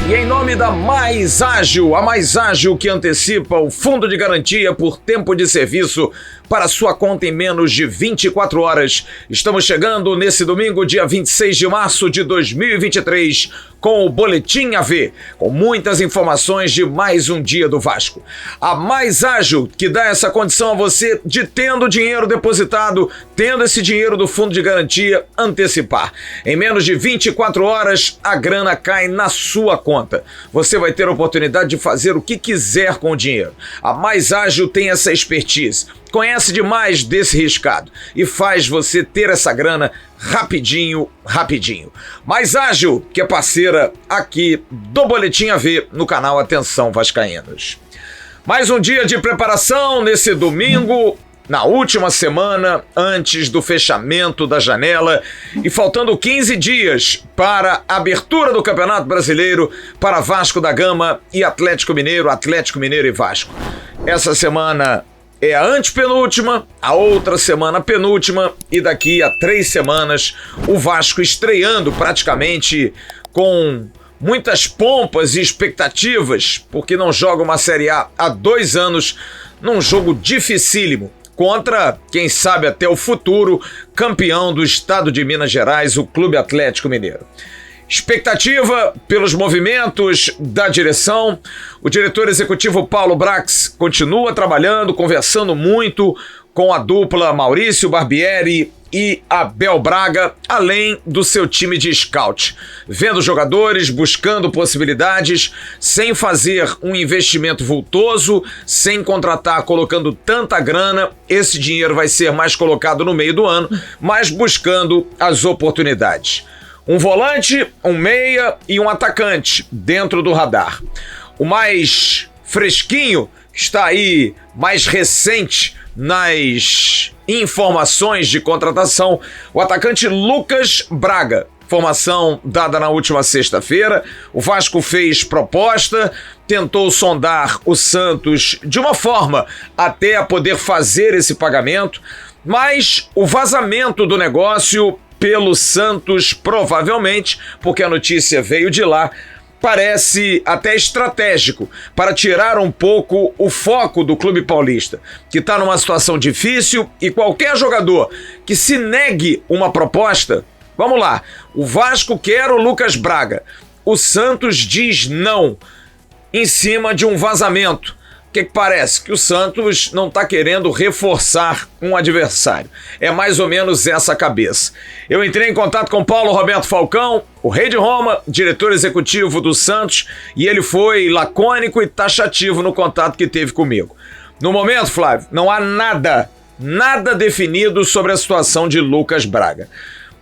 E em nome da Mais Ágil, a Mais Ágil que antecipa o fundo de garantia por tempo de serviço para sua conta em menos de 24 horas. Estamos chegando nesse domingo, dia 26 de março de 2023, com o Boletim AV, com muitas informações de mais um dia do Vasco. A Mais Ágil que dá essa condição a você de, tendo dinheiro depositado, tendo esse dinheiro do fundo de garantia, antecipar. Em menos de 24 horas, a grana cai na sua conta. Você vai ter a oportunidade de fazer o que quiser com o dinheiro. A Mais Ágil tem essa expertise, conhece demais desse riscado e faz você ter essa grana rapidinho. Mais Ágil, que é parceira aqui do Boletim AV no canal Atenção Vascaínos. Mais um dia de preparação nesse domingo, na última semana antes do fechamento da janela e faltando 15 dias para a abertura do Campeonato Brasileiro para Vasco da Gama e Atlético Mineiro e Vasco. Essa semana é a antepenúltima, a outra semana a penúltima e daqui a 3 semanas o Vasco estreando praticamente com muitas pompas e expectativas, porque não joga uma Série A há 2 anos num jogo dificílimo contra, quem sabe até o futuro, campeão do estado de Minas Gerais, o Clube Atlético Mineiro. Expectativa pelos movimentos da direção. O diretor executivo Paulo Brax continua trabalhando, conversando muito com a dupla Maurício Barbieri e Abel Braga, além do seu time de scout, vendo jogadores, buscando possibilidades, sem fazer um investimento vultoso, sem contratar, colocando tanta grana. Esse dinheiro vai ser mais colocado no meio do ano, mas buscando as oportunidades. Um volante, um meia e um atacante dentro do radar. O mais fresquinho, que está aí mais recente nas informações de contratação, o atacante Lucas Braga. Formação dada na última sexta-feira. O Vasco fez proposta, tentou sondar o Santos de uma forma até a poder fazer esse pagamento, mas o vazamento do negócio pelo Santos, provavelmente, porque a notícia veio de lá, parece até estratégico para tirar um pouco o foco do clube paulista, que está numa situação difícil e qualquer jogador que se negue uma proposta, vamos lá, o Vasco quer o Lucas Braga, o Santos diz não, em cima de um vazamento. O que parece? Que o Santos não está querendo reforçar um adversário. É mais ou menos essa a cabeça. Eu entrei em contato com Paulo Roberto Falcão, o rei de Roma, diretor executivo do Santos, e ele foi lacônico e taxativo no contato que teve comigo. No momento, Flávio, não há nada definido sobre a situação de Lucas Braga.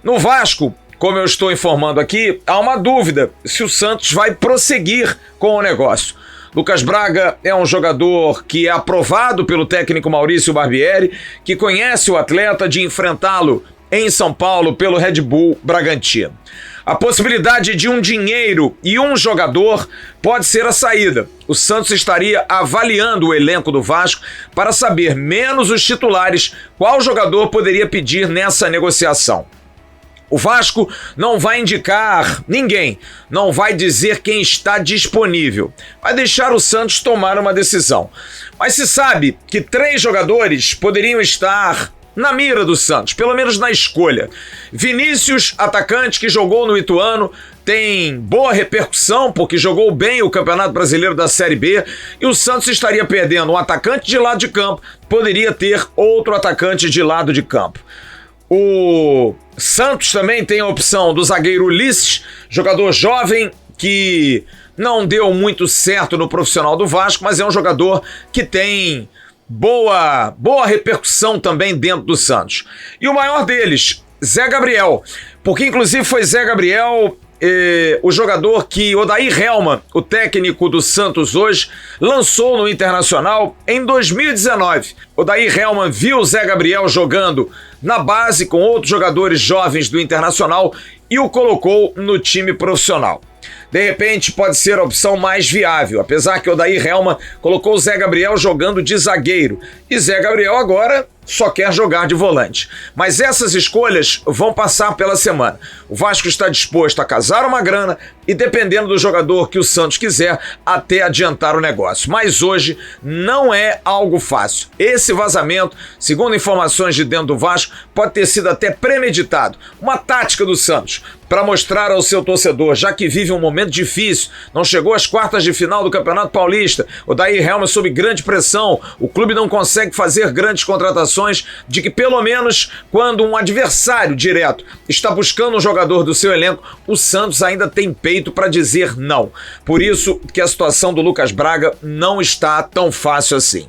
No Vasco, como eu estou informando aqui, há uma dúvida se o Santos vai prosseguir com o negócio. Lucas Braga é um jogador que é aprovado pelo técnico Maurício Barbieri, que conhece o atleta, de enfrentá-lo em São Paulo pelo Red Bull Bragantino. A possibilidade de um dinheiro e um jogador pode ser a saída. O Santos estaria avaliando o elenco do Vasco para saber, menos os titulares, qual jogador poderia pedir nessa negociação. O Vasco não vai indicar ninguém, não vai dizer quem está disponível. Vai deixar o Santos tomar uma decisão. Mas se sabe que 3 jogadores poderiam estar na mira do Santos, pelo menos na escolha. Vinícius, atacante que jogou no Ituano, tem boa repercussão porque jogou bem o Campeonato Brasileiro da Série B, e o Santos estaria perdendo um atacante de lado de campo, poderia ter outro atacante de lado de campo. O Santos também tem a opção do zagueiro Ulisses, jogador jovem que não deu muito certo no profissional do Vasco, mas é um jogador que tem boa repercussão também dentro do Santos. E o maior deles, Zé Gabriel, porque inclusive foi Zé Gabriel o jogador que Odair Hellmann, o técnico do Santos hoje, lançou no Internacional em 2019. Odair Hellmann viu o Zé Gabriel jogando na base com outros jogadores jovens do Internacional e o colocou no time profissional. De repente pode ser a opção mais viável, apesar que Odair Hellmann colocou o Zé Gabriel jogando de zagueiro. E Zé Gabriel agora só quer jogar de volante. Mas essas escolhas vão passar pela semana. O Vasco está disposto a casar uma grana e, dependendo do jogador que o Santos quiser, até adiantar o negócio. Mas hoje não é algo fácil. Esse vazamento, segundo informações de dentro do Vasco, pode ter sido até premeditado. Uma tática do Santos para mostrar ao seu torcedor, já que vive um momento difícil, não chegou às quartas de final do Campeonato Paulista, o Dair Helma sob grande pressão, o clube não consegue fazer grandes contratações, de que pelo menos quando um adversário direto está buscando um jogador do seu elenco, o Santos ainda tem peito para dizer não. Por isso que a situação do Lucas Braga não está tão fácil assim.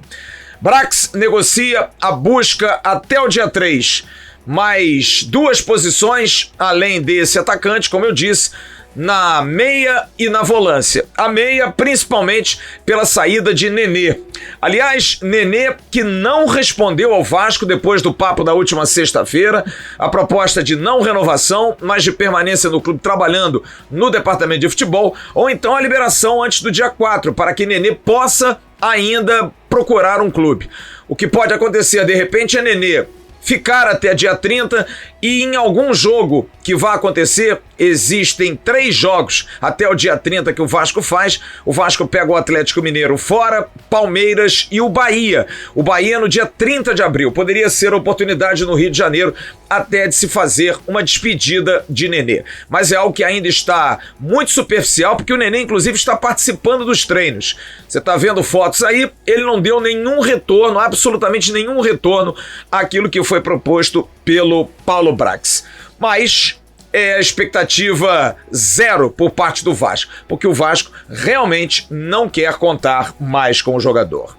Brax negocia a busca até o dia 3, mais 2 posições, além desse atacante, como eu disse, na meia e na volância. A meia, principalmente pela saída de Nenê. Aliás, Nenê que não respondeu ao Vasco depois do papo da última sexta-feira, a proposta de não renovação, mas de permanência no clube trabalhando no departamento de futebol, ou então a liberação antes do dia 4, para que Nenê possa ainda procurar um clube. O que pode acontecer, de repente, é Nenê ficar até dia 30 e em algum jogo que vai acontecer, existem 3 jogos até o dia 30 que o Vasco faz. O Vasco pega o Atlético Mineiro fora, Palmeiras e o Bahia. O Bahia no dia 30 de abril. Poderia ser a oportunidade no Rio de Janeiro até de se fazer uma despedida de Nenê. Mas é algo que ainda está muito superficial, porque o Nenê, inclusive, está participando dos treinos. Você está vendo fotos aí, ele não deu nenhum retorno, absolutamente nenhum retorno àquilo que foi proposto pelo Paulo Brax. Mas é expectativa zero por parte do Vasco, porque o Vasco realmente não quer contar mais com o jogador.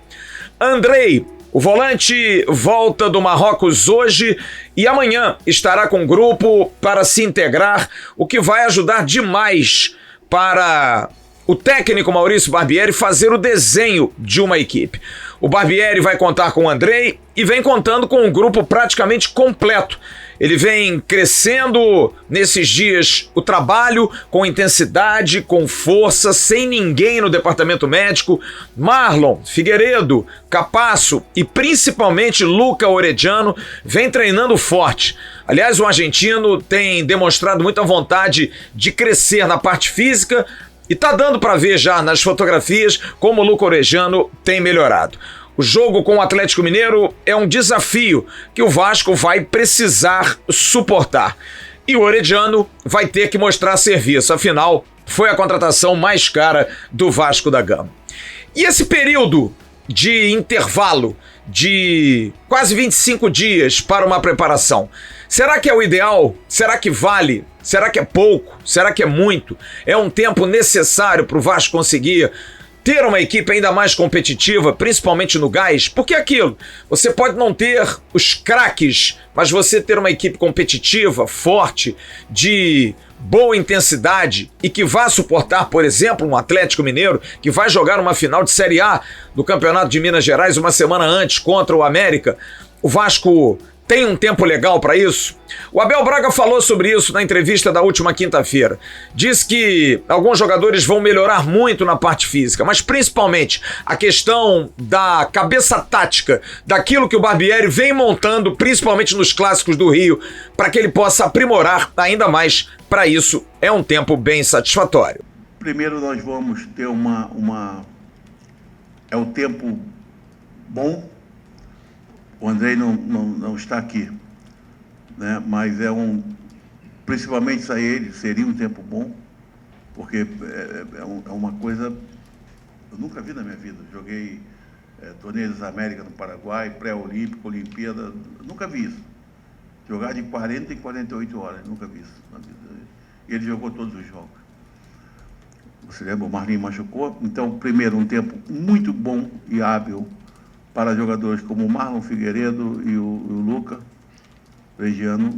Andrei, o volante, volta do Marrocos hoje e amanhã estará com o grupo para se integrar, o que vai ajudar demais para o técnico Maurício Barbieri fazer o desenho de uma equipe. O Barbieri vai contar com o Andrei e vem contando com um grupo praticamente completo. Ele vem crescendo nesses dias o trabalho com intensidade, com força, sem ninguém no departamento médico. Marlon, Figueiredo, Capasso e principalmente Luca Orediano vem treinando forte. Aliás, o argentino tem demonstrado muita vontade de crescer na parte física e tá dando para ver já nas fotografias como o Luca Orediano tem melhorado. O jogo com o Atlético Mineiro é um desafio que o Vasco vai precisar suportar. E o Orediano vai ter que mostrar serviço, afinal, foi a contratação mais cara do Vasco da Gama. E esse período de intervalo de quase 25 dias para uma preparação, será que é o ideal? Será que vale? Será que é pouco? Será que é muito? É um tempo necessário para o Vasco conseguir ter uma equipe ainda mais competitiva, principalmente no gás? Porque é aquilo, você pode não ter os craques, mas você ter uma equipe competitiva, forte, de boa intensidade e que vá suportar, por exemplo, um Atlético Mineiro que vai jogar uma final de Série A do Campeonato de Minas Gerais uma semana antes contra o América. O Vasco tem um tempo legal para isso? O Abel Braga falou sobre isso na entrevista da última quinta-feira. Diz que alguns jogadores vão melhorar muito na parte física, mas principalmente a questão da cabeça tática, daquilo que o Barbieri vem montando, principalmente nos clássicos do Rio, para que ele possa aprimorar ainda mais. Para isso, é um tempo bem satisfatório. Primeiro nós vamos ter é um tempo bom. O Andrei não está aqui, né? Mas principalmente sair ele, seria um tempo bom, porque é uma coisa eu nunca vi na minha vida. Joguei torneios da América no Paraguai, pré-olímpico, Olimpíada, nunca vi isso. Jogar de 40 em 48 horas, nunca vi isso na vida. E ele jogou todos os jogos. Você lembra, o Marlinho machucou? Então, primeiro, um tempo muito bom e hábil para jogadores como o Marlon Figueiredo e o Luca Orediano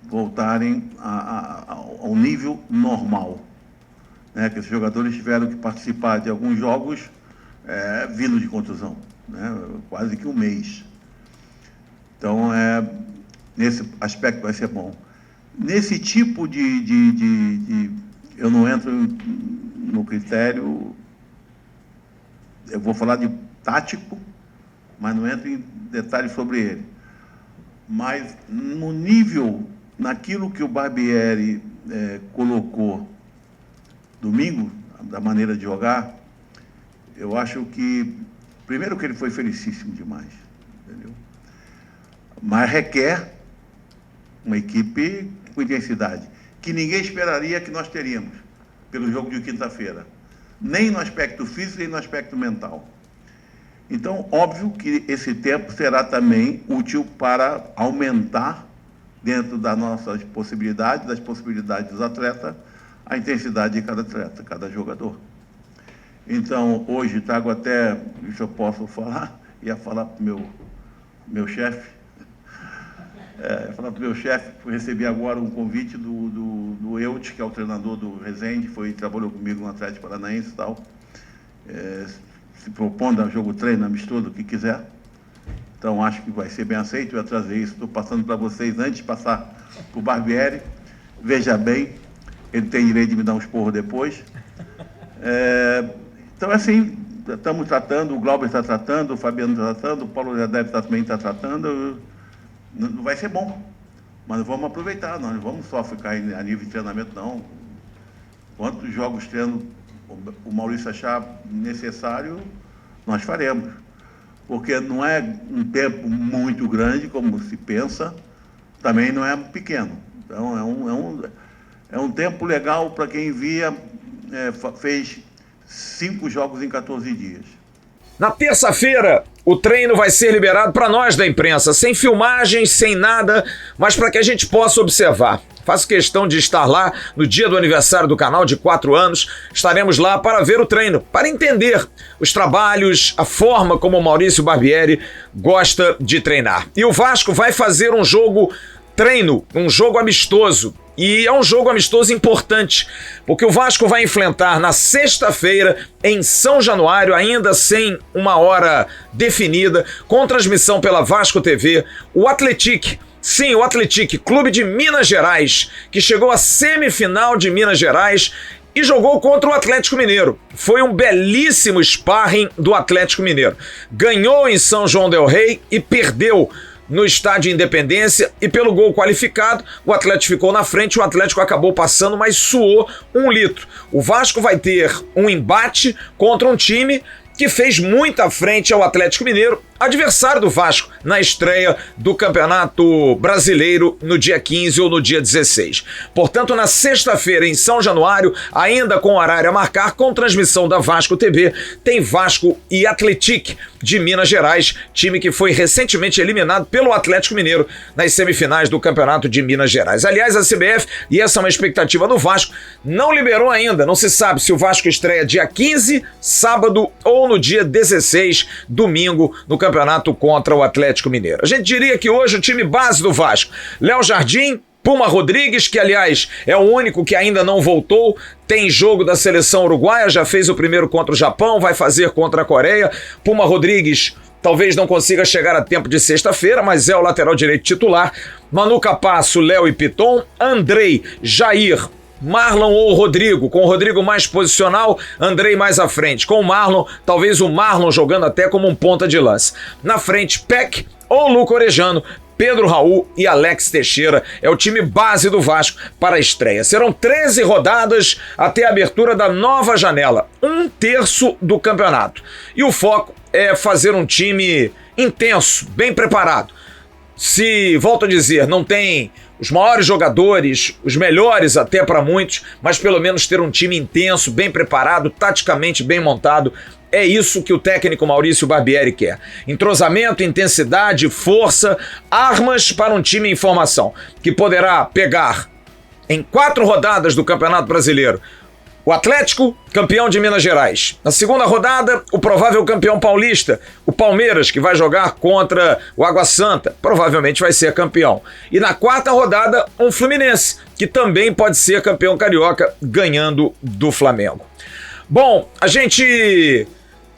voltarem ao nível normal, né? Que esses jogadores tiveram que participar de alguns jogos vindo de contusão, né? Quase que um mês. Então, nesse aspecto vai ser bom. Nesse tipo eu não entro no critério, eu vou falar de tático, mas não entro em detalhes sobre ele. Mas no nível, naquilo que o Barbieri colocou domingo, da maneira de jogar, eu acho que, primeiro que ele foi felicíssimo demais, entendeu? Mas requer uma equipe com intensidade, que ninguém esperaria que nós teríamos, pelo jogo de quinta-feira. Nem no aspecto físico, nem no aspecto mental. Então, óbvio que esse tempo será também útil para aumentar, dentro das nossas possibilidades, das possibilidades dos atletas, a intensidade de cada atleta, cada jogador. Então, hoje trago até, isso eu posso falar, ia falar para o meu chefe, recebi agora um convite do Eut, que é o treinador do Resende, trabalhou comigo no Atlético Paranaense e tal, se propondo a jogo treino, amistoso, o que quiser. Então, acho que vai ser bem aceito, eu ia trazer isso, estou passando para vocês, antes de passar para o Barbieri, veja bem, ele tem direito de me dar um esporro depois. Então, assim, estamos tratando, o Glauber está tratando, o Fabiano está tratando, o Paulo já deve também estar tratando. Não vai ser bom, mas vamos aproveitar, nós não vamos só ficar a nível de treinamento, não. Quantos jogos treino o Maurício achar necessário, nós faremos. Porque não é um tempo muito grande, como se pensa, também não é pequeno. Então, é um tempo legal para quem fez 5 jogos em 14 dias. Na terça-feira, o treino vai ser liberado para nós da imprensa, sem filmagens, sem nada, mas para que a gente possa observar. Faço questão de estar lá no dia do aniversário do canal de 4 anos. Estaremos lá para ver o treino, para entender os trabalhos, a forma como o Maurício Barbieri gosta de treinar. E o Vasco vai fazer um jogo treino, um jogo amistoso. E é um jogo amistoso importante, porque o Vasco vai enfrentar na sexta-feira, em São Januário, ainda sem uma hora definida, com transmissão pela Vasco TV, o Atlético. Sim, o Atlético, clube de Minas Gerais, que chegou à semifinal de Minas Gerais e jogou contra o Atlético Mineiro. Foi um belíssimo sparring do Atlético Mineiro. Ganhou em São João del Rei e perdeu no Estádio Independência, e pelo gol qualificado, o Atlético ficou na frente, o Atlético acabou passando, mas suou 1 litro. O Vasco vai ter um embate contra um time que fez muita frente ao Atlético Mineiro, adversário do Vasco na estreia do Campeonato Brasileiro no dia 15 ou no dia 16. Portanto, na sexta-feira, em São Januário, ainda com horário a marcar, com transmissão da Vasco TV, tem Vasco e Atlético de Minas Gerais, time que foi recentemente eliminado pelo Atlético Mineiro nas semifinais do Campeonato de Minas Gerais. Aliás, a CBF, e essa é uma expectativa do Vasco, não liberou ainda, não se sabe se o Vasco estreia dia 15, sábado, ou no dia 16, domingo, no campeonato contra o Atlético Mineiro. A gente diria que hoje o time base do Vasco, Léo Jardim, Puma Rodrigues, que aliás é o único que ainda não voltou, tem jogo da seleção uruguaia, já fez o primeiro contra o Japão, vai fazer contra a Coreia. Puma Rodrigues talvez não consiga chegar a tempo de sexta-feira, mas é o lateral direito titular. Manu Capasso, Léo e Piton, Andrei, Jair, Marlon ou Rodrigo, com o Rodrigo mais posicional, Andrei mais à frente, com o Marlon, talvez o Marlon jogando até como um ponta de lance. Na frente, Peck ou Luca Orejano, Pedro Raul e Alex Teixeira é o time base do Vasco para a estreia. Serão 13 rodadas até a abertura da nova janela, 1/3 do campeonato. E o foco é fazer um time intenso, bem preparado. Se, volto a dizer, não tem os maiores jogadores, os melhores até para muitos, mas pelo menos ter um time intenso, bem preparado, taticamente bem montado. É isso que o técnico Maurício Barbieri quer. Entrosamento, intensidade, força, armas para um time em formação, que poderá pegar em 4 rodadas do Campeonato Brasileiro o Atlético, campeão de Minas Gerais. Na segunda rodada, o provável campeão paulista, o Palmeiras, que vai jogar contra o Água Santa, provavelmente vai ser campeão. E na quarta rodada, um Fluminense, que também pode ser campeão carioca, ganhando do Flamengo. Bom, a gente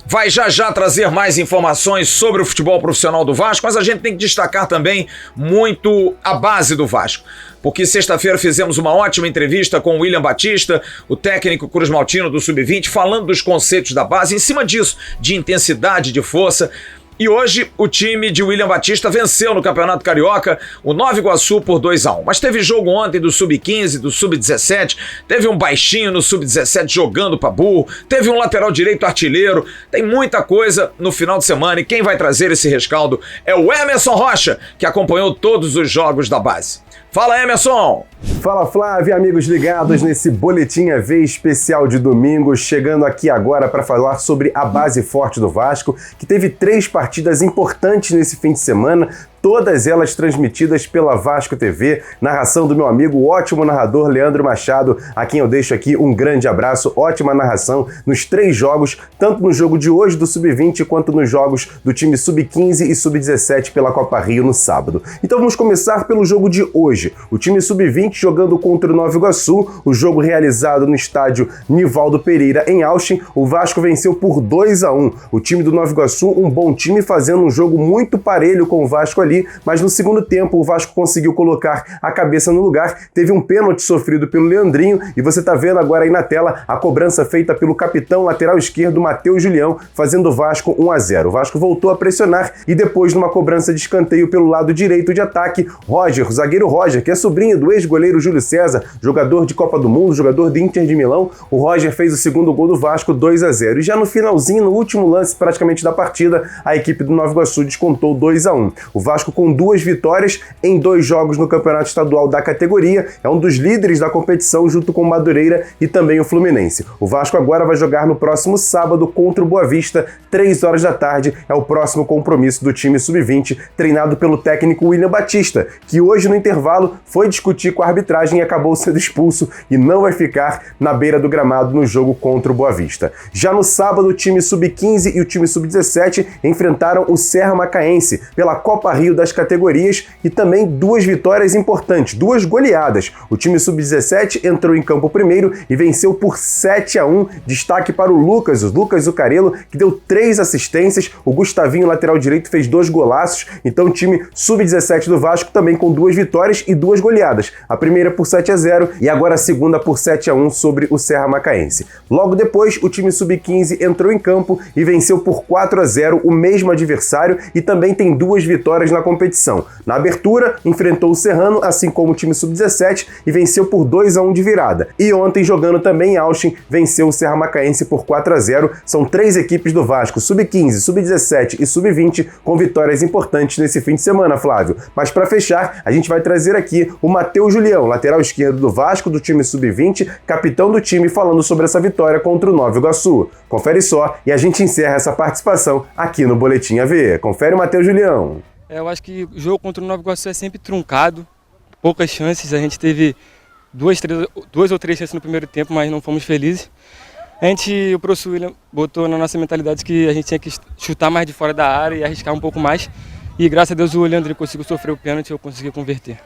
vai já trazer mais informações sobre o futebol profissional do Vasco, mas a gente tem que destacar também muito a base do Vasco. Porque sexta-feira fizemos uma ótima entrevista com o William Batista, o técnico Cruz Maltino do Sub-20, falando dos conceitos da base, em cima disso, de intensidade, de força. E hoje o time de William Batista venceu no Campeonato Carioca o Nova Iguaçu por 2-1. Mas teve jogo ontem do Sub-15, do Sub-17, teve um baixinho no Sub-17 jogando pra burro, teve um lateral direito artilheiro, tem muita coisa no final de semana e quem vai trazer esse rescaldo é o Emerson Rocha, que acompanhou todos os jogos da base. Fala, Emerson! Fala, Flávio, amigos ligados nesse Boletim AV especial de domingo, chegando aqui agora para falar sobre a base forte do Vasco, que teve 3 partidas importantes nesse fim de semana, todas elas transmitidas pela Vasco TV, narração do meu amigo, o ótimo narrador Leandro Machado, a quem eu deixo aqui um grande abraço, ótima narração nos 3 jogos, tanto no jogo de hoje do Sub-20 quanto nos jogos do time Sub-15 e Sub-17 pela Copa Rio no sábado. Então vamos começar pelo jogo de hoje, o time Sub-20 jogando contra o Nova Iguaçu, o jogo realizado no estádio Nivaldo Pereira em Austin, o Vasco venceu por 2-1. O time do Nova Iguaçu, um bom time, fazendo um jogo muito parelho com o Vasco ali, mas no segundo tempo o Vasco conseguiu colocar a cabeça no lugar, teve um pênalti sofrido pelo Leandrinho e você tá vendo agora aí na tela a cobrança feita pelo capitão lateral esquerdo Matheus Julião, fazendo o Vasco 1-0. O Vasco voltou a pressionar e depois numa cobrança de escanteio pelo lado direito de ataque, Roger, o zagueiro Roger, que é sobrinho do ex-goleiro Júlio César, jogador de Copa do Mundo, jogador de Inter de Milão, o Roger fez o segundo gol do Vasco 2-0. E já no finalzinho, no último lance praticamente da partida, a equipe do Nova Iguaçu descontou 2-1. O Vasco com 2 vitórias em 2 jogos no Campeonato Estadual da categoria, é um dos líderes da competição junto com o Madureira e também o Fluminense. O Vasco agora vai jogar no próximo sábado contra o Boa Vista, 3 horas da tarde, é o próximo compromisso do time Sub-20, treinado pelo técnico William Batista, que hoje no intervalo foi discutir com a arbitragem e acabou sendo expulso e não vai ficar na beira do gramado no jogo contra o Boa Vista. Já no sábado, o time Sub-15 e o time Sub-17 enfrentaram o Serra Macaense pela Copa Rio das categorias e também 2 vitórias importantes, 2 goleadas. O time Sub-17 entrou em campo primeiro e venceu por 7-1, destaque para o Lucas Zucarello, que deu 3 assistências, o Gustavinho, lateral direito, fez 2 golaços, então o time Sub-17 do Vasco também com 2 vitórias e 2 goleadas, a primeira por 7-0 e agora a segunda por 7-1 sobre o Serra Macaense. Logo depois, o time Sub-15 entrou em campo e venceu por 4-0 o mesmo adversário e também tem 2 vitórias na competição. Na abertura, enfrentou o Serrano, assim como o time Sub-17, e venceu por 2-1 de virada. E ontem, jogando também em Austin, venceu o Serra Macaense por 4-0. São 3 equipes do Vasco, Sub-15, Sub-17 e Sub-20, com vitórias importantes nesse fim de semana, Flávio. Mas para fechar, a gente vai trazer aqui o Matheus Julião, lateral esquerdo do Vasco, do time Sub-20, capitão do time, falando sobre essa vitória contra o Nova Iguaçu. Confere só e a gente encerra essa participação aqui no Boletim AV. Confere o Matheus Julião. Eu acho que o jogo contra o Nova Iguaçu é sempre truncado, poucas chances, a gente teve 2 ou 3 chances no primeiro tempo, mas não fomos felizes. O professor William botou na nossa mentalidade que a gente tinha que chutar mais de fora da área e arriscar um pouco mais, e graças a Deus o Leandro conseguiu sofrer o pênalti e eu consegui converter.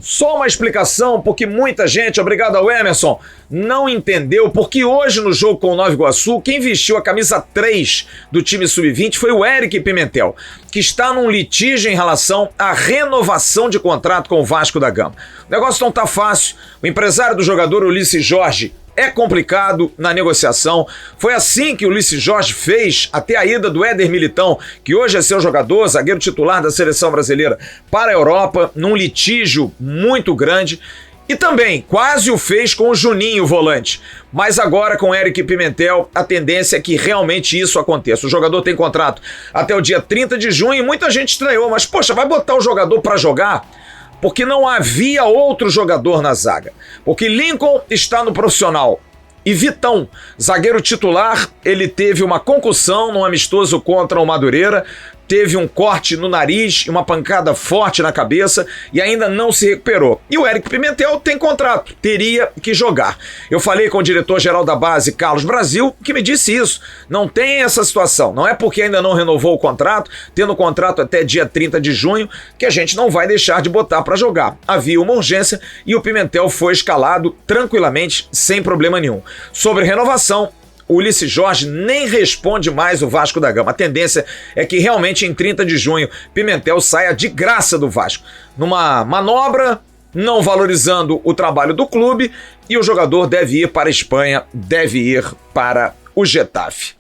Só uma explicação, porque muita gente, obrigado ao Emerson, não entendeu porque hoje no jogo com o Nova Iguaçu, quem vestiu a camisa 3 do time Sub-20 foi o Eric Pimentel, que está num litígio em relação à renovação de contrato com o Vasco da Gama. O negócio não tá fácil, o empresário do jogador Ulisses Jorge é complicado na negociação. Foi assim que o Ulisses Jorge fez até a ida do Éder Militão, que hoje é seu jogador, zagueiro titular da seleção brasileira, para a Europa, num litígio muito grande. E também quase o fez com o Juninho, o volante. Mas agora com o Eric Pimentel, a tendência é que realmente isso aconteça. O jogador tem contrato até o dia 30 de junho e muita gente estranhou. Mas, poxa, vai botar o jogador para jogar? Porque não havia outro jogador na zaga. Porque Lincoln está no profissional. E Vitão, zagueiro titular, ele teve uma concussão num amistoso contra o Madureira, teve um corte no nariz e uma pancada forte na cabeça e ainda não se recuperou. E o Eric Pimentel tem contrato, teria que jogar. Eu falei com o diretor-geral da base, Carlos Brasil, que me disse isso. Não tem essa situação. Não é porque ainda não renovou o contrato, tendo o contrato até dia 30 de junho, que a gente não vai deixar de botar para jogar. Havia uma urgência e o Pimentel foi escalado tranquilamente, sem problema nenhum. Sobre renovação, o Ulisses Jorge nem responde mais o Vasco da Gama. A tendência é que realmente em 30 de junho Pimentel saia de graça do Vasco, numa manobra não valorizando o trabalho do clube, e o jogador deve ir para a Espanha, deve ir para o Getafe.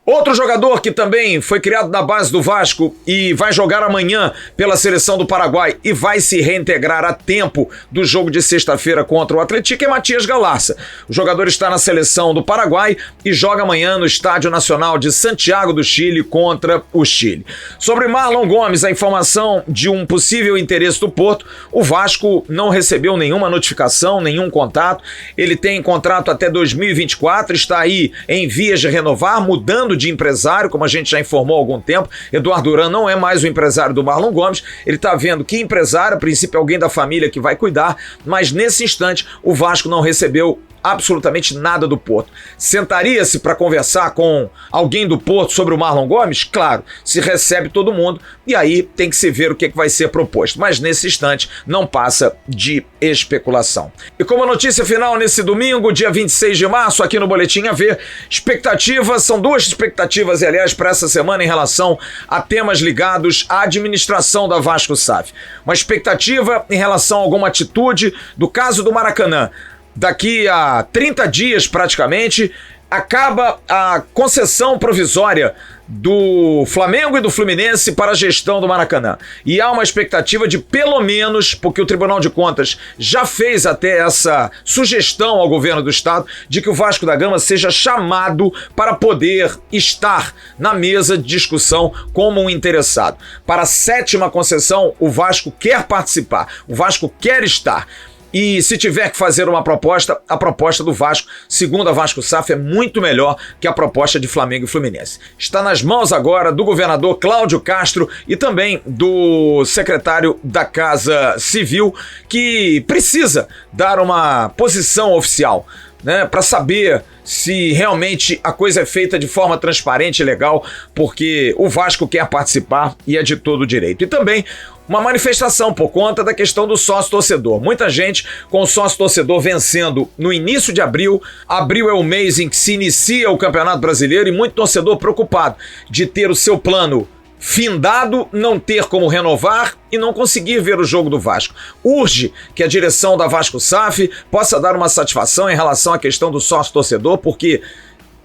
Outro jogador que também foi criado na base do Vasco e vai jogar amanhã pela seleção do Paraguai e vai se reintegrar a tempo do jogo de sexta-feira contra o Atlético é Matias Galarça. O jogador está na seleção do Paraguai e joga amanhã no Estádio Nacional de Santiago do Chile contra o Chile. Sobre Marlon Gomes, a informação de um possível interesse do Porto, o Vasco não recebeu nenhuma notificação, nenhum contato. Ele tem contrato até 2024, está aí em vias de renovar, mudando de empresário, como a gente já informou há algum tempo. Eduardo Duran não é mais o empresário do Marlon Gomes, ele está vendo que empresário, a princípio alguém da família que vai cuidar, mas nesse instante o Vasco não recebeu absolutamente nada do Porto. Sentaria-se para conversar com alguém do Porto sobre o Marlon Gomes? Claro, se recebe todo mundo e aí tem que se ver o que vai ser proposto, mas nesse instante não passa de especulação. E como notícia final nesse domingo, dia 26 de março, aqui no Boletim AV, expectativas, são duas expectativas, aliás, para essa semana em relação a temas ligados à administração da Vasco SAF. Uma expectativa em relação a alguma atitude do caso do Maracanã. Daqui a 30 dias, praticamente, acaba a concessão provisória do Flamengo e do Fluminense para a gestão do Maracanã. E há uma expectativa de, pelo menos, porque o Tribunal de Contas já fez até essa sugestão ao governo do estado, de que o Vasco da Gama seja chamado para poder estar na mesa de discussão como um interessado. Para a 7ª concessão, o Vasco quer participar, o Vasco quer estar. E se tiver que fazer uma proposta, a proposta do Vasco, segundo a Vasco SAF, é muito melhor que a proposta de Flamengo e Fluminense. Está nas mãos agora do governador Cláudio Castro e também do secretário da Casa Civil, que precisa dar uma posição oficial, né, para saber se realmente a coisa é feita de forma transparente e legal, porque o Vasco quer participar e é de todo o direito. E também uma manifestação por conta da questão do sócio-torcedor. Muita gente com o sócio-torcedor vencendo no início de abril. Abril é o mês em que se inicia o Campeonato Brasileiro e muito torcedor preocupado de ter o seu plano findado, não ter como renovar e não conseguir ver o jogo do Vasco. Urge que a direção da Vasco SAF possa dar uma satisfação em relação à questão do sócio-torcedor, porque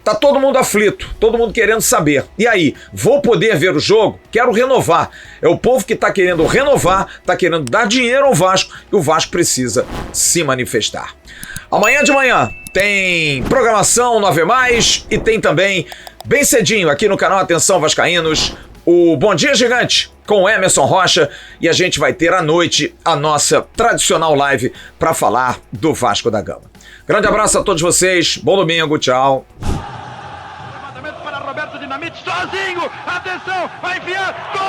tá todo mundo aflito, todo mundo querendo saber. E aí, vou poder ver o jogo? Quero renovar. É o povo que tá querendo renovar, tá querendo dar dinheiro ao Vasco e o Vasco precisa se manifestar. Amanhã de manhã tem programação no AV+, e tem também, bem cedinho, aqui no canal Atenção Vascaínos, o Bom Dia Gigante com o Emerson Rocha, e a gente vai ter à noite a nossa tradicional live para falar do Vasco da Gama. Grande abraço a todos vocês, bom domingo, tchau. Levantamento para Roberto Dinamite, sozinho, atenção, vai enfiar, gol!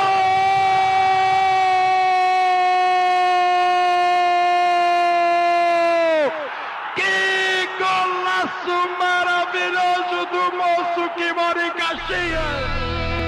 Que golaço maravilhoso do moço que mora em Caxias!